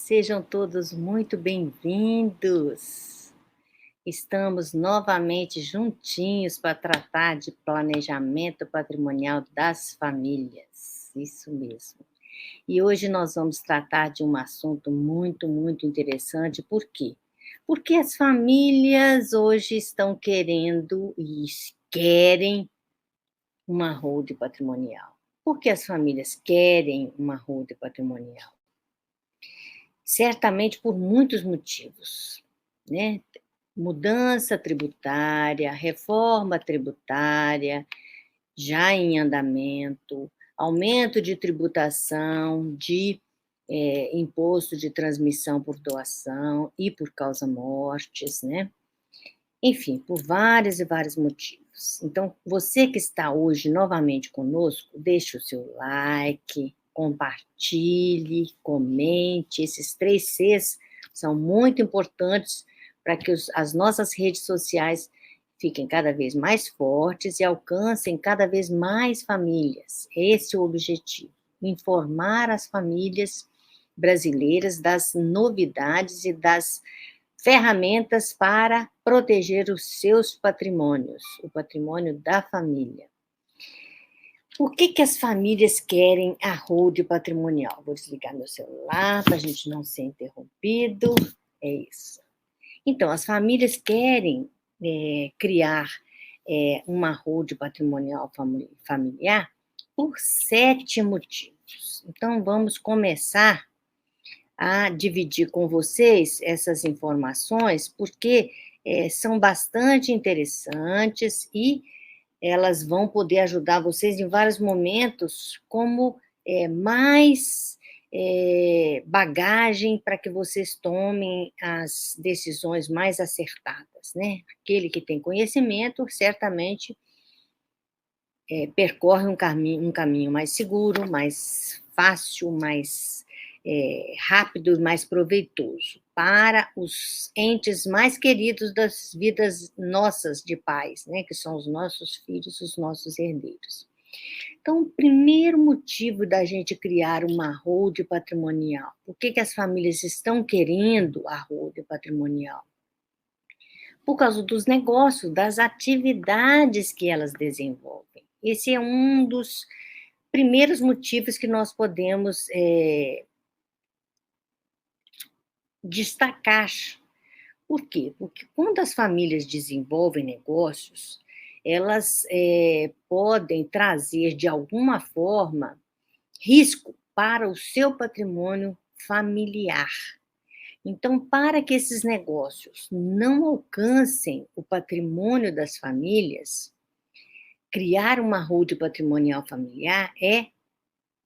Sejam todos muito bem-vindos. Estamos novamente juntinhos para tratar de planejamento patrimonial das famílias. Isso mesmo. E hoje nós vamos tratar de um assunto muito interessante. Por quê? Porque as famílias hoje estão querendo e querem uma holding patrimonial. Por que as famílias querem uma holding patrimonial? Certamente por muitos motivos, né? Mudança tributária, reforma tributária já em andamento, aumento de tributação, de imposto de transmissão por doação e por causa-mortes, né? Enfim, por vários e vários motivos. Então, você que está hoje novamente conosco, deixe o seu like, compartilhe, comente. Esses 3 Cs são muito importantes para que as nossas redes sociais fiquem cada vez mais fortes e alcancem cada vez mais famílias. Esse é o objetivo, informar as famílias brasileiras das novidades e das ferramentas para proteger os seus patrimônios, o patrimônio da família. Por que as famílias querem a holding patrimonial? Vou desligar meu celular para a gente não ser interrompido. É isso. Então, as famílias querem criar uma holding patrimonial familiar por 7 motivos. Então, vamos começar a dividir com vocês essas informações, porque são bastante interessantes e elas vão poder ajudar vocês em vários momentos, como mais bagagem para que vocês tomem as decisões mais acertadas, né? Aquele que tem conhecimento, certamente percorre um caminho mais seguro, mais fácil, mais rápido, mais proveitoso para os entes mais queridos das vidas nossas de pais, né, que são os nossos filhos, os nossos herdeiros. Então, o primeiro motivo da gente criar uma holding patrimonial, por que as famílias estão querendo a holding patrimonial? Por causa dos negócios, das atividades que elas desenvolvem. Esse é um dos primeiros motivos que nós podemos destacar. Por quê? Porque quando as famílias desenvolvem negócios, elas podem trazer, de alguma forma, risco para o seu patrimônio familiar. Então, para que esses negócios não alcancem o patrimônio das famílias, criar uma holding patrimonial familiar é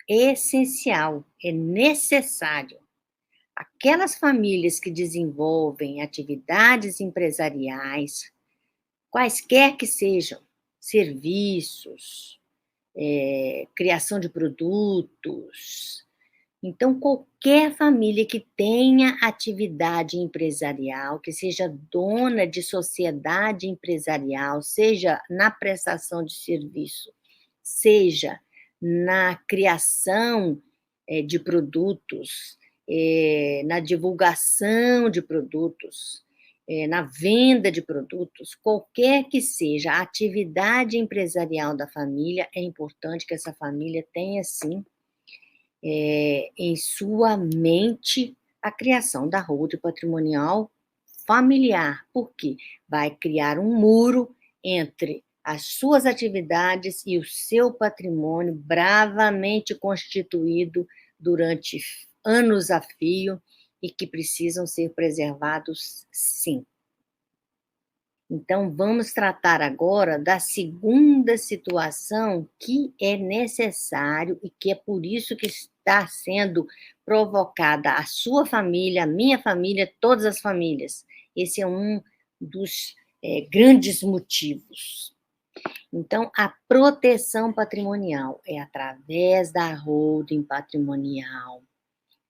essencial, é necessário. Aquelas famílias que desenvolvem atividades empresariais, quaisquer que sejam, serviços, criação de produtos. Então, qualquer família que tenha atividade empresarial, que seja dona de sociedade empresarial, seja na prestação de serviço, seja na criação de produtos, na divulgação de produtos, na venda de produtos, qualquer que seja a atividade empresarial da família, é importante que essa família tenha, sim, em sua mente a criação da holding patrimonial familiar, porque vai criar um muro entre as suas atividades e o seu patrimônio bravamente constituído durante anos a fio e que precisam ser preservados, sim. Então, vamos tratar agora da segunda situação que é necessário e que é por isso que está sendo provocada a sua família, a minha família, todas as famílias. Esse é um dos grandes motivos. Então, a proteção patrimonial é através da holding patrimonial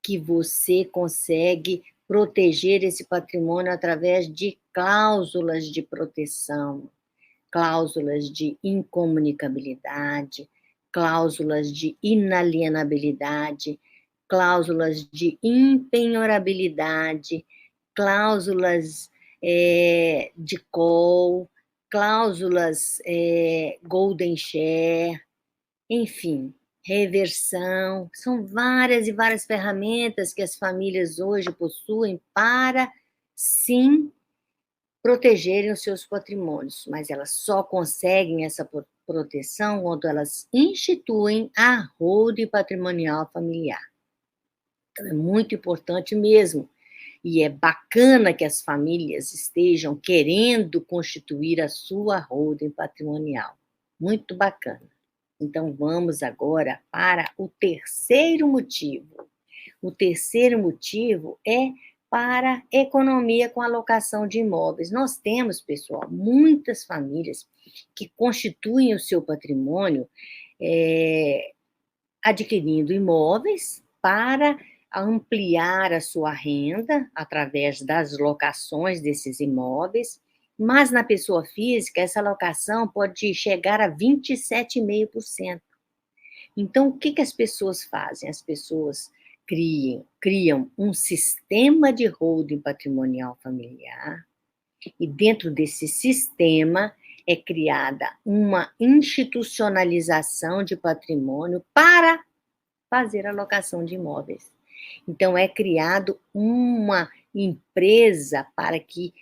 que você consegue proteger esse patrimônio através de cláusulas de proteção, cláusulas de incomunicabilidade, cláusulas de inalienabilidade, cláusulas de impenhorabilidade, cláusulas de call, cláusulas golden share, enfim, reversão. São várias e várias ferramentas que as famílias hoje possuem para, sim, protegerem os seus patrimônios, mas elas só conseguem essa proteção quando elas instituem a holding patrimonial familiar. Então, é muito importante mesmo. E é bacana que as famílias estejam querendo constituir a sua holding patrimonial. Muito bacana. Então, vamos agora para o terceiro motivo. O terceiro motivo é para economia com alocação de imóveis. Nós temos, pessoal, muitas famílias que constituem o seu patrimônio adquirindo imóveis para ampliar a sua renda através das locações desses imóveis, mas na pessoa física, essa locação pode chegar a 27,5%. Então, o que as pessoas fazem? As pessoas criam um sistema de holding patrimonial familiar, e dentro desse sistema é criada uma institucionalização de patrimônio para fazer alocação de imóveis. Então, é criado uma empresa para que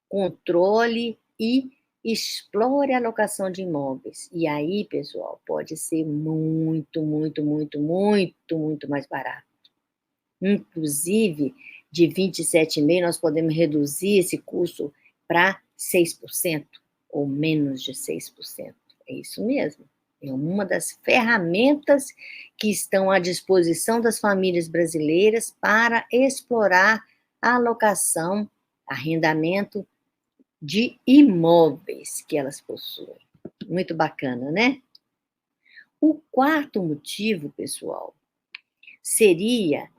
controle e explore a alocação de imóveis. E aí, pessoal, pode ser muito, muito, muito, muito, muito mais barato. Inclusive, de 27,5%, nós podemos reduzir esse custo para 6%, ou menos de 6%. É isso mesmo. É uma das ferramentas que estão à disposição das famílias brasileiras para explorar a alocação, arrendamento de imóveis que elas possuem. Muito bacana, né? O quarto motivo, pessoal, seria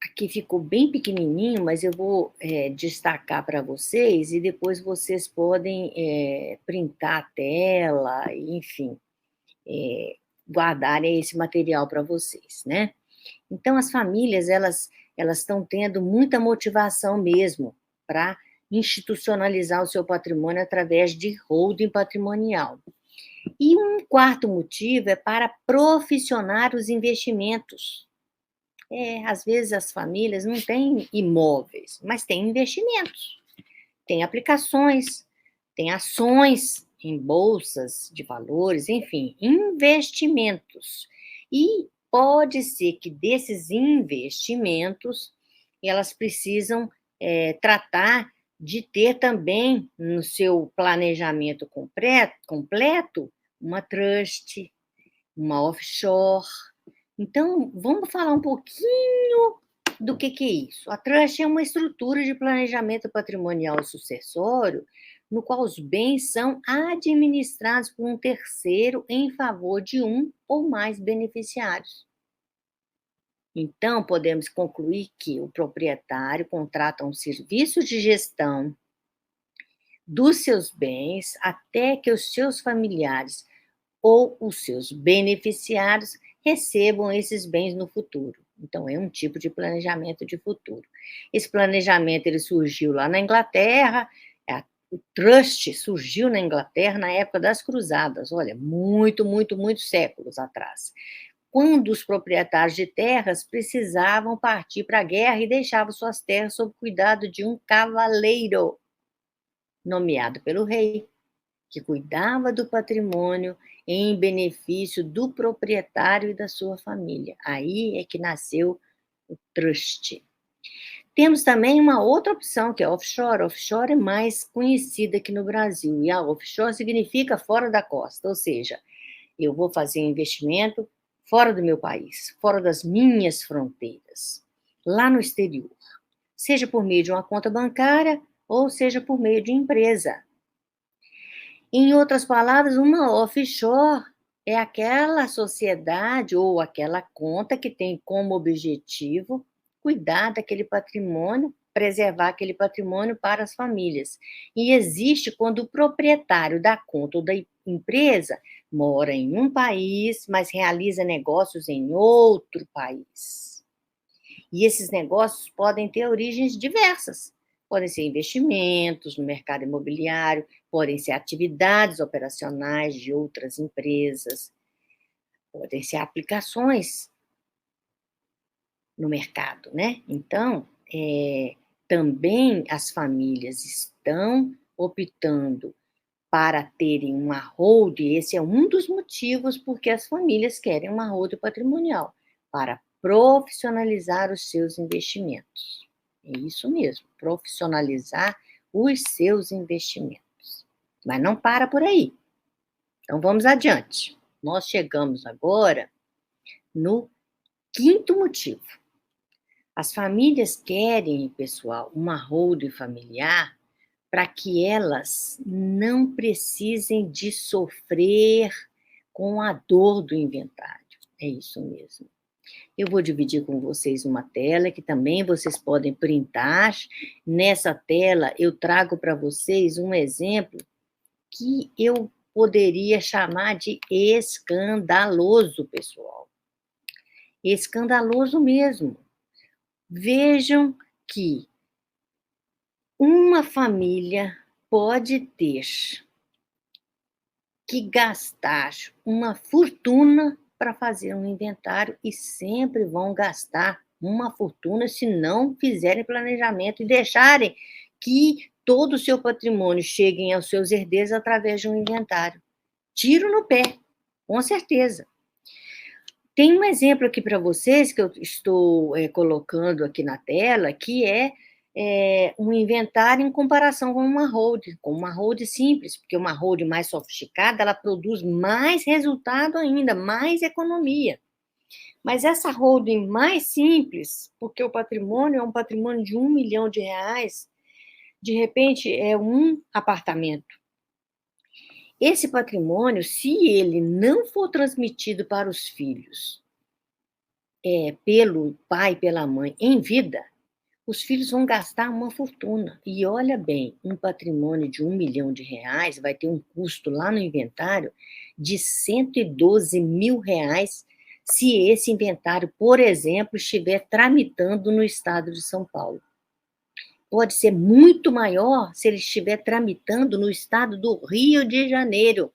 aqui ficou bem pequenininho, mas eu vou destacar para vocês e depois vocês podem printar a tela, enfim, guardarem esse material para vocês, né? Então, as famílias, elas estão tendo muita motivação mesmo para institucionalizar o seu patrimônio através de holding patrimonial. E um quarto motivo é para profissionar os investimentos. Às vezes as famílias não têm imóveis, mas têm investimentos. Tem aplicações, tem ações em bolsas de valores, enfim, investimentos. E pode ser que desses investimentos elas precisam tratar de ter também no seu planejamento completo uma trust, uma offshore. Então, vamos falar um pouquinho do que é isso. A trust é uma estrutura de planejamento patrimonial sucessório no qual os bens são administrados por um terceiro em favor de um ou mais beneficiários. Então, podemos concluir que o proprietário contrata um serviço de gestão dos seus bens até que os seus familiares ou os seus beneficiários recebam esses bens no futuro. Então, é um tipo de planejamento de futuro. Esse planejamento ele surgiu lá na Inglaterra, o trust surgiu na Inglaterra na época das cruzadas, olha, muito, muito, muitos séculos atrás, quando os proprietários de terras precisavam partir para a guerra e deixavam suas terras sob cuidado de um cavaleiro, nomeado pelo rei, que cuidava do patrimônio em benefício do proprietário e da sua família. Aí é que nasceu o trust. Temos também uma outra opção, que é a offshore. A offshore é mais conhecida aqui no Brasil, e a offshore significa fora da costa, ou seja, eu vou fazer investimento fora do meu país, fora das minhas fronteiras, lá no exterior, seja por meio de uma conta bancária ou seja por meio de empresa. Em outras palavras, uma offshore é aquela sociedade ou aquela conta que tem como objetivo cuidar daquele patrimônio, preservar aquele patrimônio para as famílias. E existe quando o proprietário da conta ou da empresa mora em um país, mas realiza negócios em outro país. E esses negócios podem ter origens diversas. Podem ser investimentos no mercado imobiliário, podem ser atividades operacionais de outras empresas, podem ser aplicações no mercado, né? Então, também as famílias estão optando para terem uma holding. Esse é um dos motivos porque as famílias querem uma holding patrimonial, para profissionalizar os seus investimentos. É isso mesmo, profissionalizar os seus investimentos. Mas não para por aí. Então, vamos adiante. Nós chegamos agora no quinto motivo. As famílias querem, pessoal, uma holding familiar para que elas não precisem de sofrer com a dor do inventário. É isso mesmo. Eu vou dividir com vocês uma tela que também vocês podem printar. Nessa tela, eu trago para vocês um exemplo que eu poderia chamar de escandaloso, pessoal. Escandaloso mesmo. Vejam que uma família pode ter que gastar uma fortuna para fazer um inventário e sempre vão gastar uma fortuna se não fizerem planejamento e deixarem que todo o seu patrimônio chegue aos seus herdeiros através de um inventário. Tiro no pé, com certeza. Tem um exemplo aqui para vocês que eu estou colocando aqui na tela, que é um inventário em comparação com uma holding simples, porque uma holding mais sofisticada, ela produz mais resultado ainda, mais economia. Mas essa holding mais simples, porque o patrimônio é um patrimônio de R$1 milhão, de repente é um apartamento. Esse patrimônio, se ele não for transmitido para os filhos, pelo pai, pela mãe, em vida, os filhos vão gastar uma fortuna. E olha bem, um patrimônio de R$1 milhão vai ter um custo lá no inventário de R$112 mil, se esse inventário, por exemplo, estiver tramitando no estado de São Paulo. Pode ser muito maior se ele estiver tramitando no estado do Rio de Janeiro,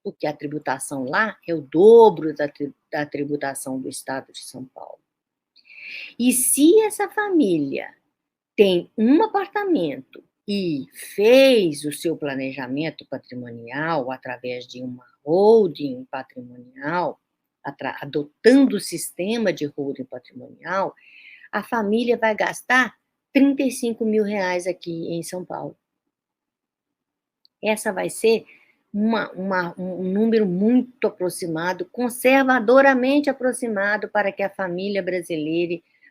porque a tributação lá é o dobro da tributação do estado de São Paulo. E se essa família tem um apartamento e fez o seu planejamento patrimonial através de uma holding patrimonial, adotando o sistema de holding patrimonial, a família vai gastar R$35 mil aqui em São Paulo. Essa vai ser um número muito aproximado, conservadoramente aproximado, para que a família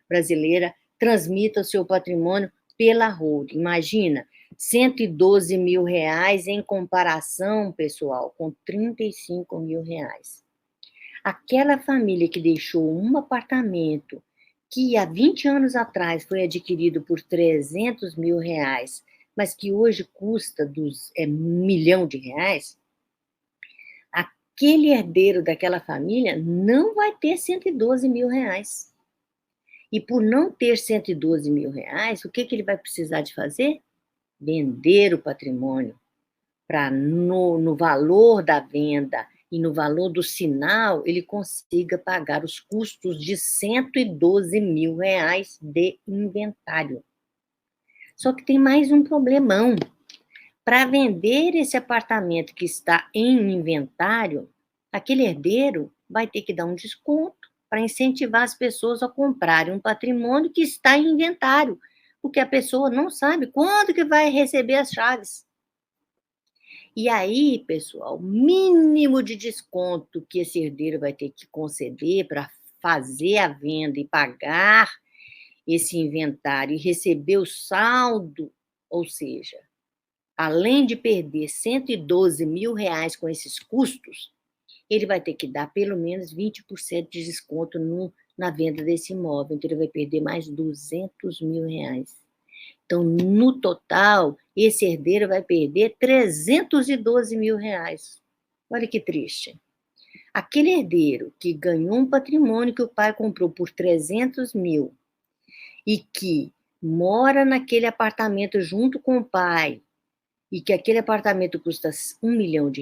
brasileira transmita o seu patrimônio pela holding. Imagina, R$112 mil em comparação, pessoal, com R$35 mil. Aquela família que deixou um apartamento que há 20 anos atrás foi adquirido por R$300 mil, mas que hoje custa R$1 milhão, aquele herdeiro daquela família não vai ter R$112 mil. E por não ter R$112 mil, o que ele vai precisar de fazer? Vender o patrimônio, para no valor da venda e no valor do sinal, ele consiga pagar os custos de R$112 mil de inventário. Só que tem mais um problemão. Para vender esse apartamento que está em inventário, aquele herdeiro vai ter que dar um desconto para incentivar as pessoas a comprarem um patrimônio que está em inventário, porque a pessoa não sabe quando que vai receber as chaves. E aí, pessoal, o mínimo de desconto que esse herdeiro vai ter que conceder para fazer a venda e pagar esse inventário e receber o saldo, ou seja, além de perder R$112 mil com esses custos, ele vai ter que dar pelo menos 20% de desconto na venda desse imóvel. Então, ele vai perder mais R$200 mil. Então, no total, esse herdeiro vai perder R$312 mil. Olha que triste. Aquele herdeiro que ganhou um patrimônio que o pai comprou por 300 mil e que mora naquele apartamento junto com o pai e que aquele apartamento custa R$ 1 milhão,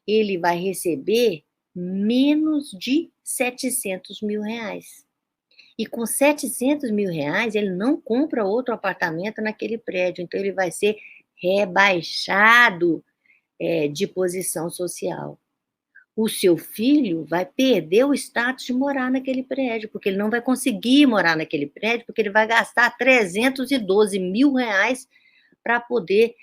ele vai receber menos de R$ 700 mil. E com R$ 700 mil, ele não compra outro apartamento naquele prédio. Então, ele vai ser rebaixado de posição social. O seu filho vai perder o status de morar naquele prédio, porque ele não vai conseguir morar naquele prédio, porque ele vai gastar R$ 312 mil para poder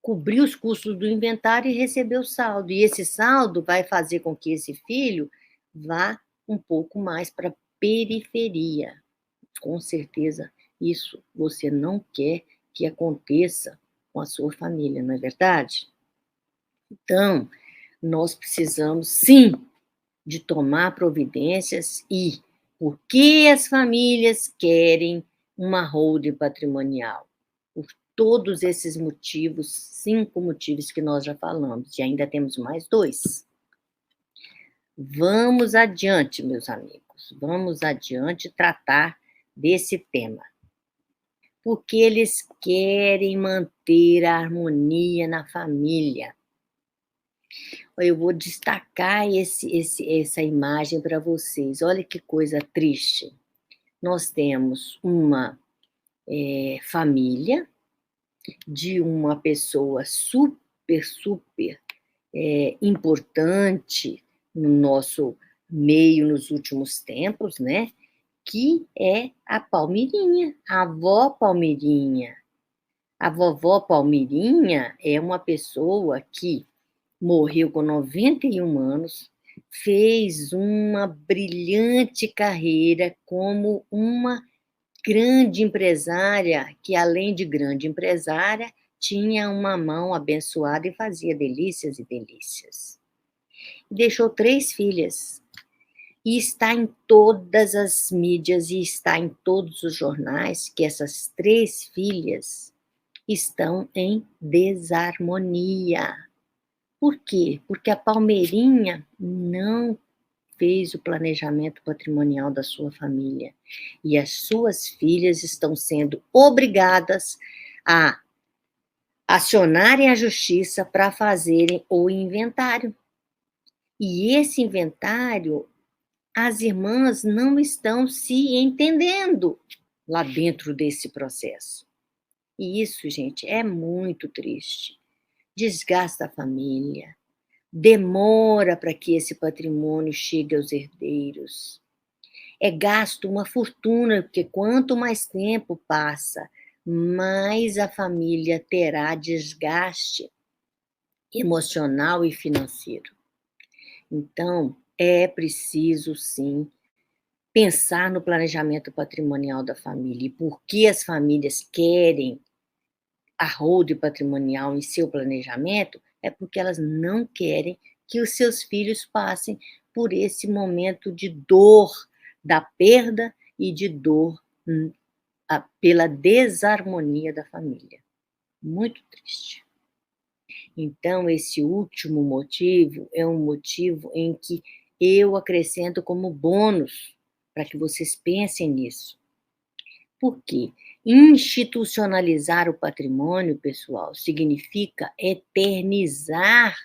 cobrir os custos do inventário e receber o saldo. E esse saldo vai fazer com que esse filho vá um pouco mais para a periferia. Com certeza, isso você não quer que aconteça com a sua família, não é verdade? Então, nós precisamos, sim, de tomar providências e por que as famílias querem uma holding patrimonial? Por todos esses motivos, 5 motivos que nós já falamos, e ainda temos mais 2. Vamos adiante, meus amigos, vamos adiante tratar desse tema. Porque eles querem manter a harmonia na família. Eu vou destacar essa imagem para vocês. Olha que coisa triste. Nós temos uma família de uma pessoa super, super importante no nosso meio nos últimos tempos, né? Que é a Palmirinha, a avó Palmirinha. A vovó Palmirinha é uma pessoa que morreu com 91 anos, fez uma brilhante carreira como uma grande empresária, que além de grande empresária, tinha uma mão abençoada e fazia delícias e delícias. Deixou 3 filhas, e está em todas as mídias e está em todos os jornais que essas 3 filhas estão em desarmonia. Por quê? Porque a Palmeirinha não fez o planejamento patrimonial da sua família. E as suas filhas estão sendo obrigadas a acionarem a justiça para fazerem o inventário. E esse inventário, as irmãs não estão se entendendo lá dentro desse processo. E isso, gente, é muito triste. Desgasta a família, demora para que esse patrimônio chegue aos herdeiros. É gasto uma fortuna, porque quanto mais tempo passa, mais a família terá desgaste emocional e financeiro. Então, é preciso, sim, pensar no planejamento patrimonial da família. E por que as famílias querem a holding patrimonial em seu planejamento? É porque elas não querem que os seus filhos passem por esse momento de dor da perda e de dor pela desarmonia da família. Muito triste. Então, esse último motivo é um motivo em que eu acrescento como bônus para que vocês pensem nisso. Por quê? Institucionalizar o patrimônio, pessoal, significa eternizar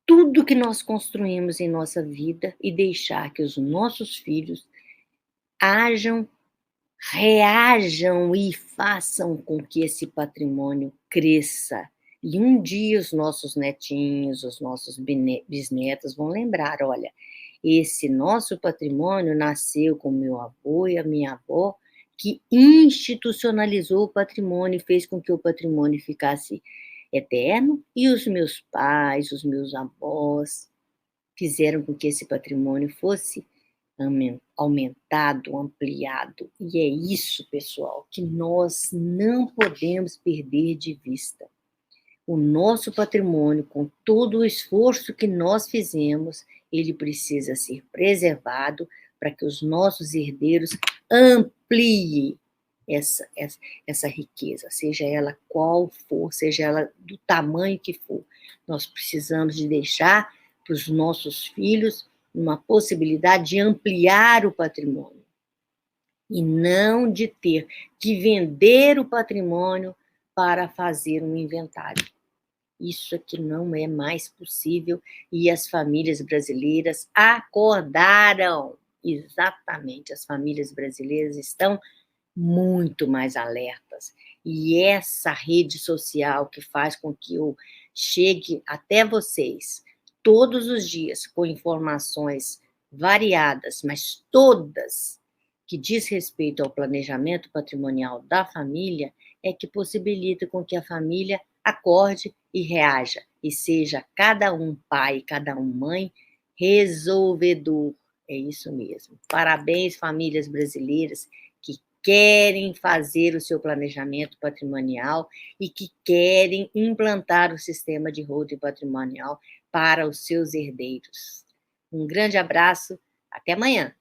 tudo que nós construímos em nossa vida e deixar que os nossos filhos reajam e façam com que esse patrimônio cresça. E um dia os nossos netinhos, os nossos bisnetos vão lembrar, olha, esse nosso patrimônio nasceu com meu avô e a minha avó, que institucionalizou o patrimônio e fez com que o patrimônio ficasse eterno, e os meus pais, os meus avós, fizeram com que esse patrimônio fosse aumentado, ampliado. E é isso, pessoal, que nós não podemos perder de vista. O nosso patrimônio, com todo o esforço que nós fizemos, ele precisa ser preservado para que os nossos herdeiros ampliem essa riqueza, seja ela qual for, seja ela do tamanho que for. Nós precisamos de deixar para os nossos filhos uma possibilidade de ampliar o patrimônio e não de ter que vender o patrimônio para fazer um inventário. Isso aqui não é mais possível e as famílias brasileiras acordaram. Exatamente, as famílias brasileiras estão muito mais alertas. E essa rede social que faz com que eu chegue até vocês todos os dias com informações variadas, mas todas que diz respeito ao planejamento patrimonial da família, é que possibilita com que a família acorde e reaja, e seja cada um pai, cada um mãe, resolvedor. É isso mesmo. Parabéns, famílias brasileiras que querem fazer o seu planejamento patrimonial e que querem implantar o sistema de holding patrimonial para os seus herdeiros. Um grande abraço, até amanhã.